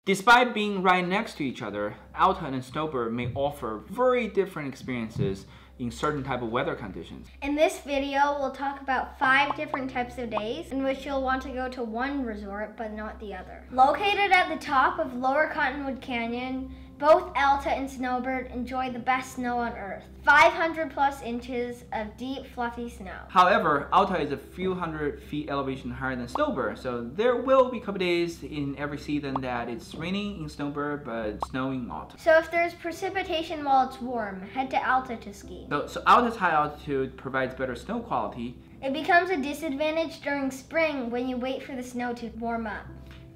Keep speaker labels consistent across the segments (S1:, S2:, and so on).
S1: Despite being right next to each other, Alta and Snowbird may offer very different experiences in certain type of weather conditions.
S2: In this video, we'll talk about 5 different types of days in which you'll want to go to one resort but not the other. Located at the top of Lower Cottonwood Canyon, both Alta and Snowbird enjoy the best snow on Earth. 500 plus inches of deep, fluffy snow.
S1: However, Alta is a few hundred feet elevation higher than Snowbird, so there will be a couple days in every season that it's raining in Snowbird but snowing in Alta.
S2: So if there's precipitation while it's warm, head to Alta to ski.
S1: So Alta's high altitude provides better snow quality.
S2: It becomes a disadvantage during spring when you wait for the snow to warm up.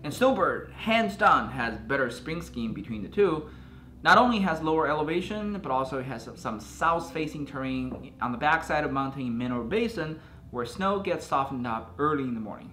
S1: And Snowbird, hands down, has better spring skiing between the two. Not only has lower elevation, but also has some south-facing terrain on the backside of mountain in Mineral Basin, where snow gets softened up early in the morning.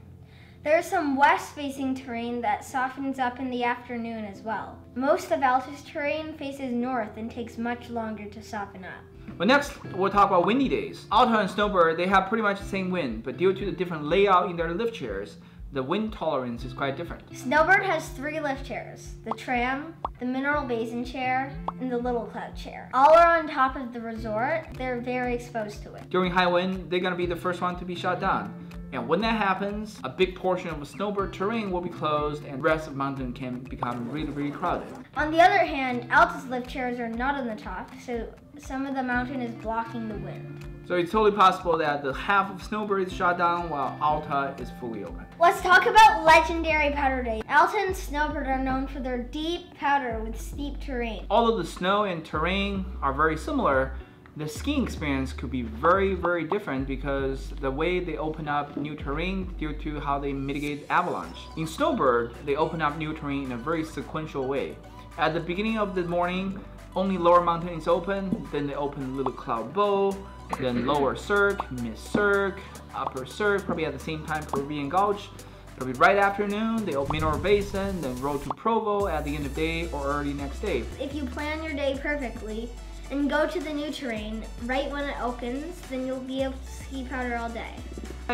S2: There's some west-facing terrain that softens up in the afternoon as well. Most of Alta's terrain faces north and takes much longer to soften up.
S1: But next, we'll talk about windy days. Alta and Snowbird, they have pretty much the same wind, but due to the different layout in their lift chairs, the wind tolerance is quite different.
S2: Snowbird has 3 lift chairs: the tram, the Mineral Basin chair, and the Little Cloud chair. All are on top of the resort. They're very exposed to it.
S1: During high wind, they're gonna be the first one to be shut down. And when that happens, a big portion of the Snowbird terrain will be closed and the rest of the mountain can become really crowded.
S2: On the other hand, Alta's lift chairs are not on the top, so some of the mountain is blocking the wind.
S1: So it's totally possible that the half of Snowbird is shut down while Alta is fully open.
S2: Let's talk about legendary powder days. Alta and Snowbird are known for their deep powder with steep terrain.
S1: Although the snow and terrain are very similar, the skiing experience could be very different because the way they open up new terrain due to how they mitigate avalanche. In Snowbird, they open up new terrain in a very sequential way. At the beginning of the morning, only lower mountain is open, then they open Little Cloud Bowl, then lower Cirque, mid Cirque, upper Cirque, probably at the same time Peruvian Gulch. Probably right afternoon, they open Mineral Basin, then road to Provo at the end of the day or early next day.
S2: If you plan your day perfectly and go to the new terrain right when it opens, then you'll be able to ski powder all day.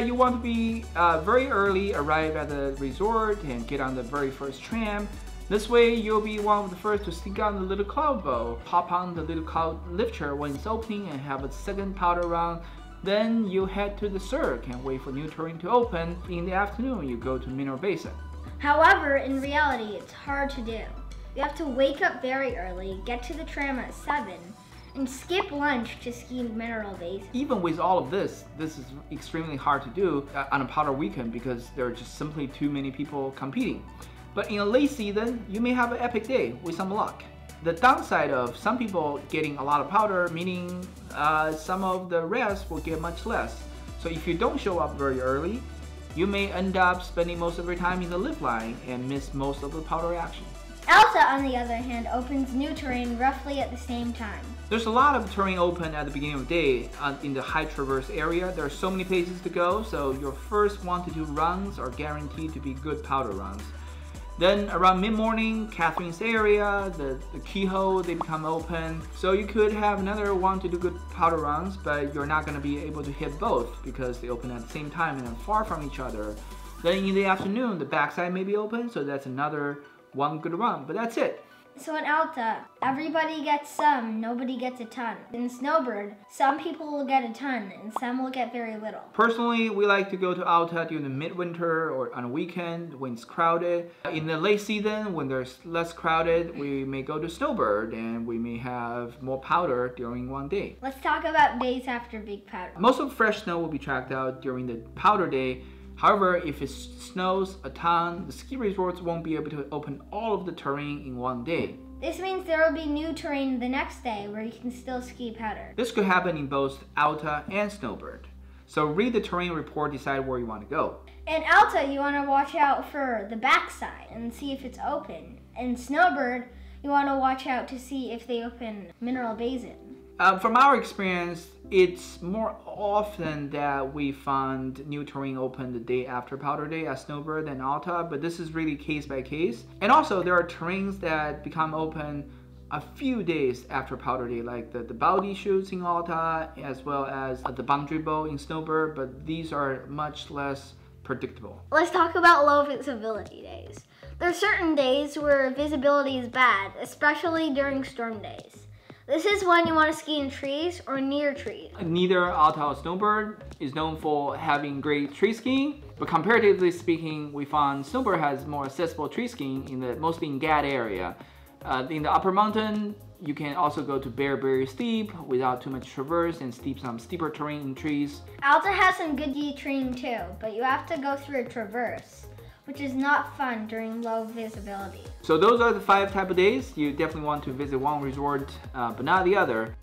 S1: You want to be very early, arrive at the resort and get on the very first tram. This way, you'll be one of the first to sneak on the Little Cloud Bowl, hop on the Little Cloud lift chair when it's opening and have a second powder round. Then you head to the Cirque and wait for new terrain to open. In the afternoon, you go to Mineral Basin.
S2: However, in reality, it's hard to do. You have to wake up very early, get to the tram at 7, and skip lunch to ski Mineral Basin.
S1: Even with all of this is extremely hard to do on a powder weekend because there are just simply too many people competing. But in a late season, you may have an epic day with some luck. The downside of some people getting a lot of powder, meaning some of the rest will get much less. So if you don't show up very early, you may end up spending most of your time in the lift line and miss most of the powder action.
S2: Alta, on the other hand, opens new terrain roughly at the same time.
S1: There's a lot of terrain open at the beginning of the day in the high traverse area. There are so many places to go, so your first 1 to 2 runs are guaranteed to be good powder runs. Then around mid-morning, Catherine's area, the keyhole, they become open. So you could have another 1 to 2 good powder runs, but you're not going to be able to hit both because they open at the same time and are far from each other. Then in the afternoon, the backside may be open, so that's another 1 good run, but that's it.
S2: So in Alta, everybody gets some, nobody gets a ton. In Snowbird, some people will get a ton and some will get very little.
S1: Personally, we like to go to Alta during the midwinter or on a weekend when it's crowded. In the late season, when there's less crowded, we may go to Snowbird and we may have more powder during one day.
S2: Let's talk about days after big powder.
S1: Most of the fresh snow will be tracked out during the powder day. However, if it snows a ton, the ski resorts won't be able to open all of the terrain in one day.
S2: This means there will be new terrain the next day where you can still ski powder.
S1: This could happen in both Alta and Snowbird. So read the terrain report, decide where you want to go.
S2: In Alta, you want to watch out for the backside and see if it's open. In Snowbird, you want to watch out to see if they open Mineral Basin.
S1: From our experience, it's more often that we find new terrain open the day after powder day at Snowbird and Alta, but this is really case by case. And also there are terrains that become open a few days after powder day, like the Baldy chutes in Alta, as well as the Boundary Bowl in Snowbird, but these are much less predictable.
S2: Let's talk about low visibility days. There are certain days where visibility is bad, especially during storm days. This is when you want to ski in trees or near trees.
S1: Neither Alta or Snowbird is known for having great tree skiing, but comparatively speaking, we found Snowbird has more accessible tree skiing mostly in GAD area. In the upper mountain, you can also go to very steep without too much traverse and some steeper terrain in trees.
S2: Alta has some good terrain too, but you have to go through a traverse, which is not fun during low visibility.
S1: So those are the 5 type of days. You definitely want to visit one resort, but not the other.